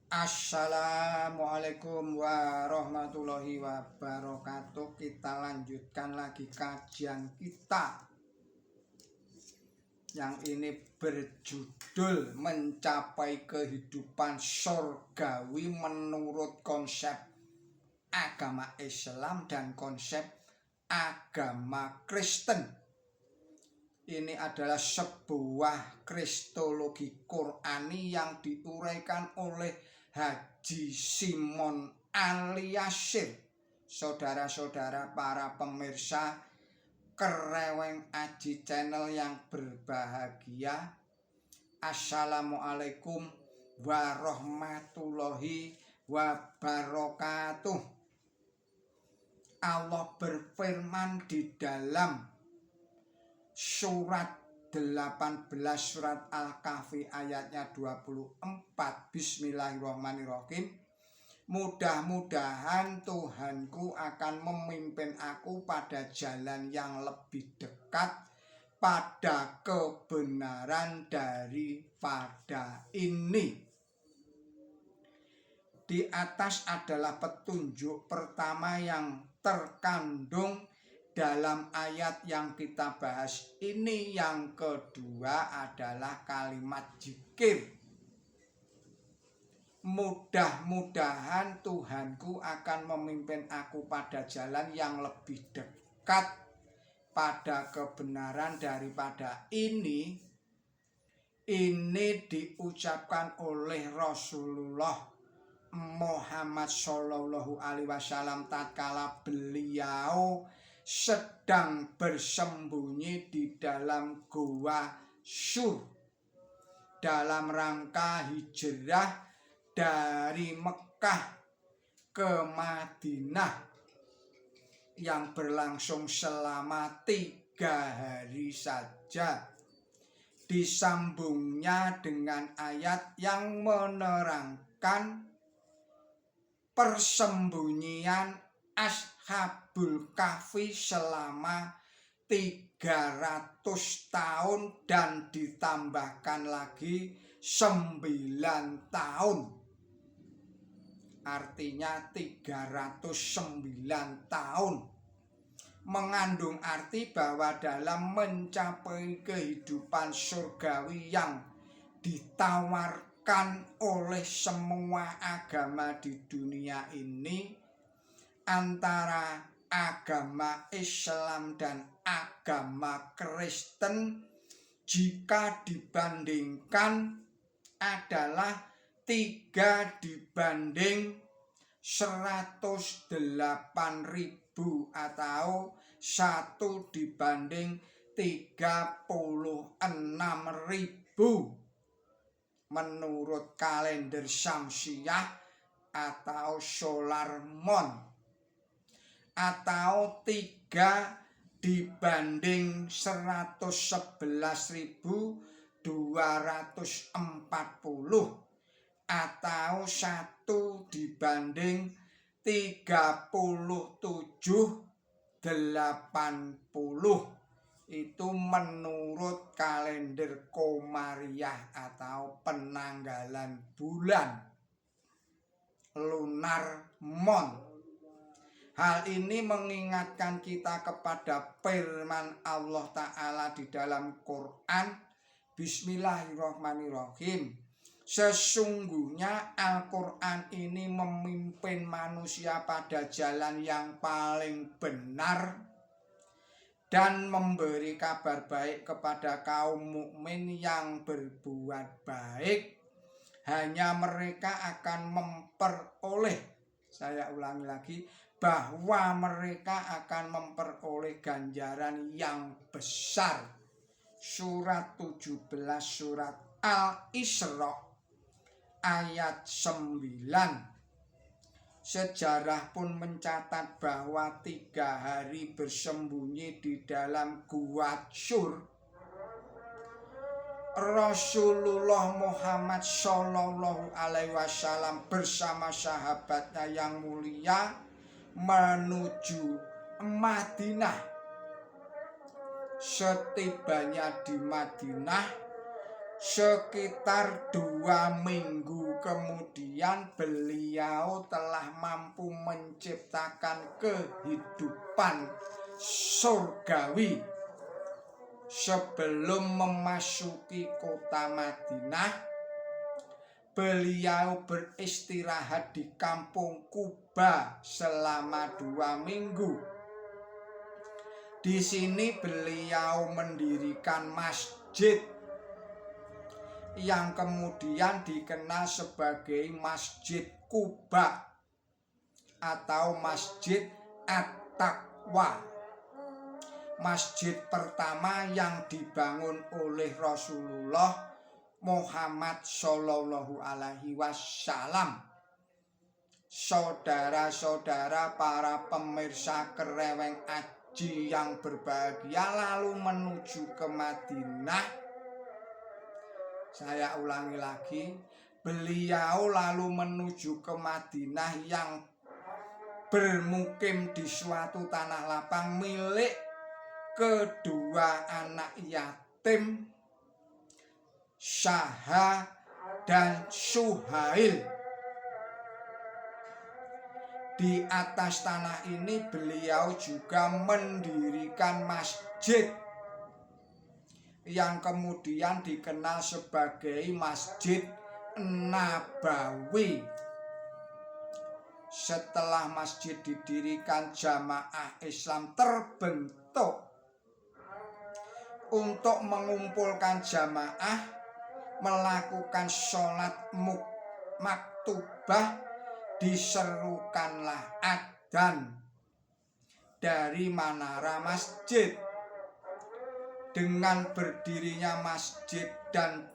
Assalamualaikum warahmatullahi wabarakatuh. Kita lanjutkan lagi kajian kita yang ini berjudul Mencapai Kehidupan Surgawi menurut konsep agama Islam dan konsep agama Kristen. Ini adalah sebuah kristologi Qur'ani yang diuraikan oleh Haji Simon Al-Yasir. Saudara-saudara para pemirsa Kereweng Aji Channel yang berbahagia, Assalamualaikum warahmatullahi wabarakatuh. Allah berfirman di dalam surat 18 surat Al-Kahfi ayatnya 24. Bismillahirrahmanirrahim. Mudah-mudahan Tuhanku akan memimpin aku pada jalan yang lebih dekat pada kebenaran daripada ini. Di atas adalah petunjuk pertama yang terkandung dalam ayat yang kita bahas ini. Yang kedua adalah kalimat zikir. Mudah-mudahan Tuhanku akan memimpin aku pada jalan yang lebih dekat pada kebenaran daripada ini. Ini diucapkan oleh Rasulullah Muhammad Shallallahu Alaihi Wasallam tatkala beliau sedang bersembunyi di dalam Gua Sur dalam rangka hijrah dari Mekah ke Madinah yang berlangsung selama 3 hari saja. Disambungnya dengan ayat yang menerangkan persembunyian Ashabul Kahfi selama 300 tahun dan ditambahkan lagi 9 tahun. Artinya 309 tahun. Mengandung arti bahwa dalam mencapai kehidupan surgawi yang ditawarkan oleh semua agama di dunia ini, antara agama Islam dan agama Kristen jika dibandingkan adalah 3 dibanding 108.000 atau 1 dibanding 36.000 menurut kalender Syamsiah atau solar month, atau 3 dibanding 111.240 atau 1 dibanding 3780. Itu menurut kalender Komariah atau penanggalan bulan, lunar month. Hal ini mengingatkan kita kepada firman Allah Ta'ala di dalam Quran. Bismillahirrahmanirrahim. Sesungguhnya Al-Quran ini memimpin manusia pada jalan yang paling benar dan memberi kabar baik kepada kaum mukmin yang berbuat baik. Hanya mereka akan memperoleh, saya ulangi lagi, bahwa mereka akan memperoleh ganjaran yang besar. Surat 17 surat Al-Isra ayat 9. Sejarah pun mencatat bahwa 3 hari bersembunyi di dalam Gua Sur, Rasulullah Muhammad Shallallahu Alaihi Wasallam bersama sahabatnya yang mulia menuju Madinah. Setibanya di Madinah, sekitar 2 minggu kemudian beliau telah mampu menciptakan kehidupan surgawi sebelum memasuki kota Madinah. Beliau beristirahat di kampung Quba selama 2 minggu. Di sini beliau mendirikan masjid yang kemudian dikenal sebagai Masjid Quba atau Masjid At-Taqwa. Masjid pertama yang dibangun oleh Rasulullah Muhammad Shallallahu Alaihi Wasallam. Saudara-saudara para pemirsa Kereweng Aji yang berbahagia, lalu menuju ke Madinah. Saya ulangi lagi, beliau lalu menuju ke Madinah yang bermukim di suatu tanah lapang milik kedua anak yatim, Syaha dan Suhail. Di atas tanah ini beliau juga mendirikan masjid yang kemudian dikenal sebagai Masjid Nabawi. Setelah masjid didirikan, jamaah Islam terbentuk untuk mengumpulkan jamaah, melakukan sholat maktubah, diserukanlah adzan dari menara masjid. Dengan berdirinya masjid dan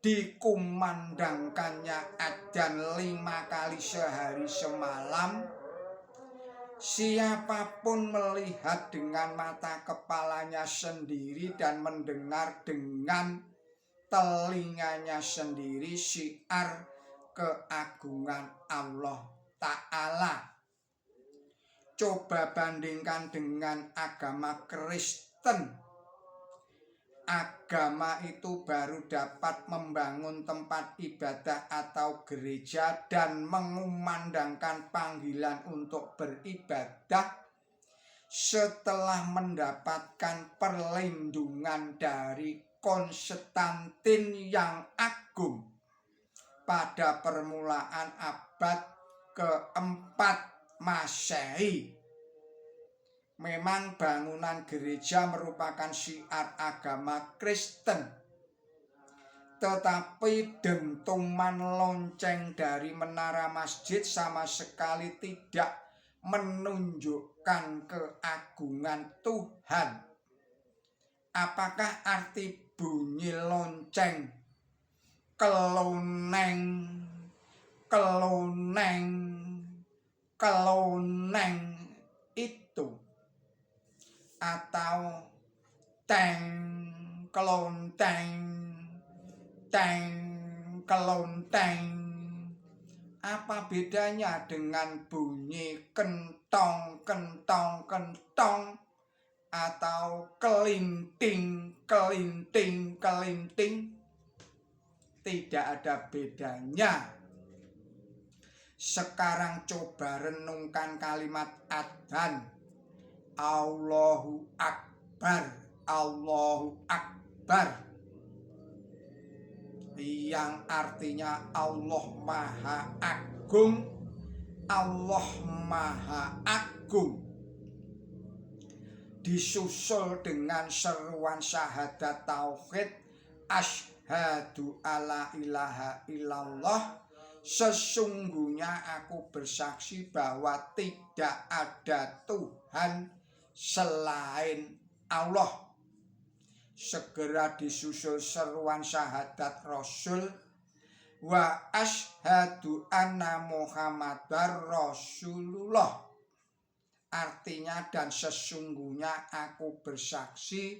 dikumandangkannya adzan 5 kali sehari semalam, siapapun melihat dengan mata kepalanya sendiri dan mendengar dengan telinganya sendiri syiar keagungan Allah Ta'ala. Coba bandingkan dengan agama Kristen. Agama itu baru dapat membangun tempat ibadah atau gereja dan mengumandangkan panggilan untuk beribadah setelah mendapatkan perlindungan dari Konstantin yang agung pada permulaan abad ke-4 Masehi. Memang bangunan gereja merupakan syiar agama Kristen, tetapi dentuman lonceng dari menara masjid sama sekali tidak menunjukkan keagungan Tuhan. Apakah arti bunyi lonceng keloneng, keloneng, keloneng itu? Atau teng kelonteng, teng kelonteng? Apa bedanya dengan bunyi kentong kentong kentong atau kelinting kelinting kelinting? Tidak ada bedanya. Sekarang coba renungkan kalimat adzan. Allahu Akbar, Allahu Akbar, yang artinya Allah Maha Agung, Allah Maha Agung. Disusul dengan seruan syahadat tauhid, asyhadu alla ilaha illallah, sesungguhnya aku bersaksi bahwa tidak ada Tuhan selain Allah. Segera disusul seruan syahadat Rasul, wa asyhadu anna Muhammadar Rasulullah. Artinya, dan sesungguhnya aku bersaksi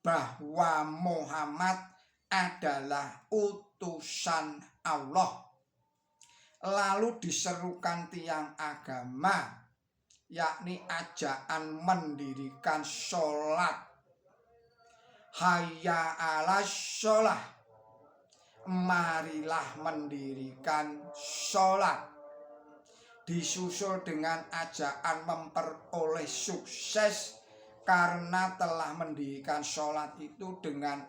bahwa Muhammad adalah utusan Allah. Lalu diserukan tiang agama, yakni ajaan mendirikan sholat. Hayya ala sholah, marilah mendirikan sholat. Disusul dengan ajaan memperoleh sukses karena telah mendirikan sholat itu dengan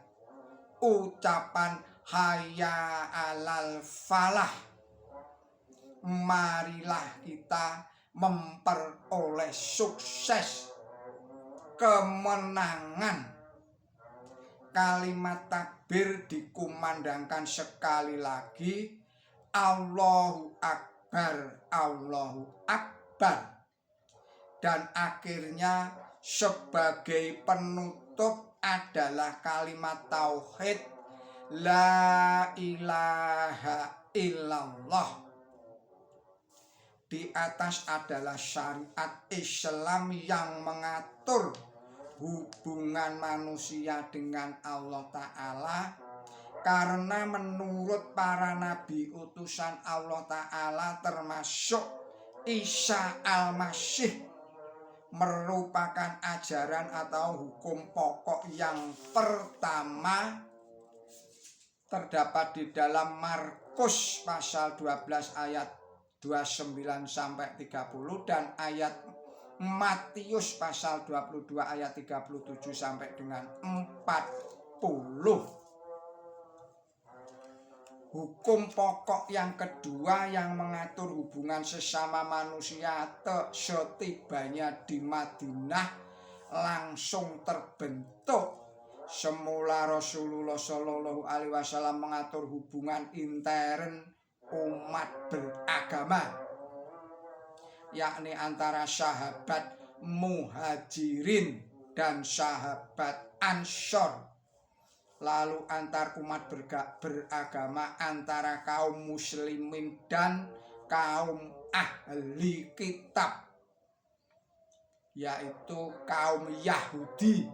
ucapan hayya alal falah. Marilah kita memperoleh sukses, kemenangan. Kalimat takbir dikumandangkan sekali lagi, Allahu Akbar, Allahu Akbar. Dan akhirnya sebagai penutup adalah kalimat tauhid, la ilaha illallah. Di atas adalah syariat Islam yang mengatur hubungan manusia dengan Allah Ta'ala, karena menurut para nabi utusan Allah Ta'ala termasuk Isa al-Masih merupakan ajaran atau hukum pokok yang pertama terdapat di dalam Markus pasal 12 ayat 29 sampai 30 dan ayat Matius pasal 22 ayat 37 sampai dengan 40. Hukum pokok yang kedua yang mengatur hubungan sesama manusia setibanya di Madinah langsung terbentuk. Semula Rasulullah Shallallahu Alaihi Wasallam mengatur hubungan intern umat beragama, yakni antara sahabat Muhajirin dan sahabat Ansor, lalu antar umat beragama antara kaum muslimin dan kaum ahli kitab, yaitu kaum Yahudi.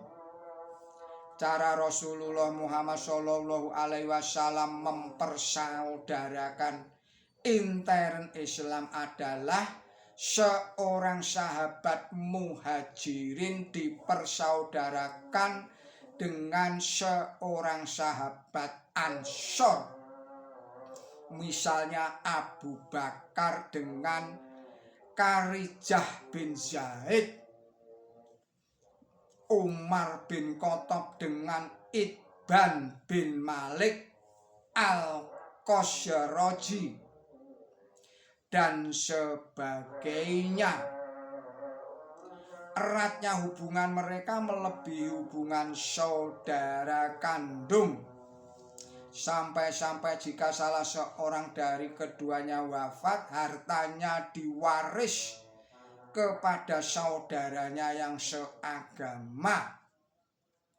Cara Rasulullah Muhammad Shallallahu Alaihi Wasallam mempersaudarakan intern Islam adalah seorang sahabat Muhajirin dipersaudarakan dengan seorang sahabat Ansor. Misalnya Abu Bakar dengan Kharijah bin Zaid, Umar bin Khattab dengan Itban bin Malik al-Khosroji dan sebagainya. Eratnya hubungan mereka melebihi hubungan saudara kandung, sampai-sampai jika salah seorang dari keduanya wafat, hartanya diwaris kepada saudaranya yang seagama.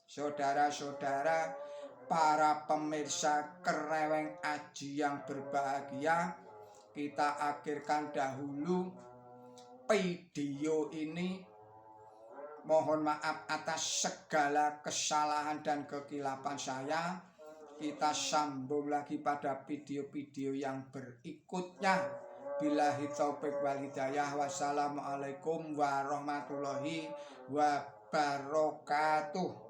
Saudara-saudara, para pemirsa Kereweng Aji yang berbahagia, kita akhirkan dahulu video ini. Mohon maaf atas segala kesalahan dan kekilapan saya. Kita sambung lagi pada video-video yang berikutnya. Billahi taufiq wal hidayah. Wassalamualaikum warahmatullahi wabarakatuh.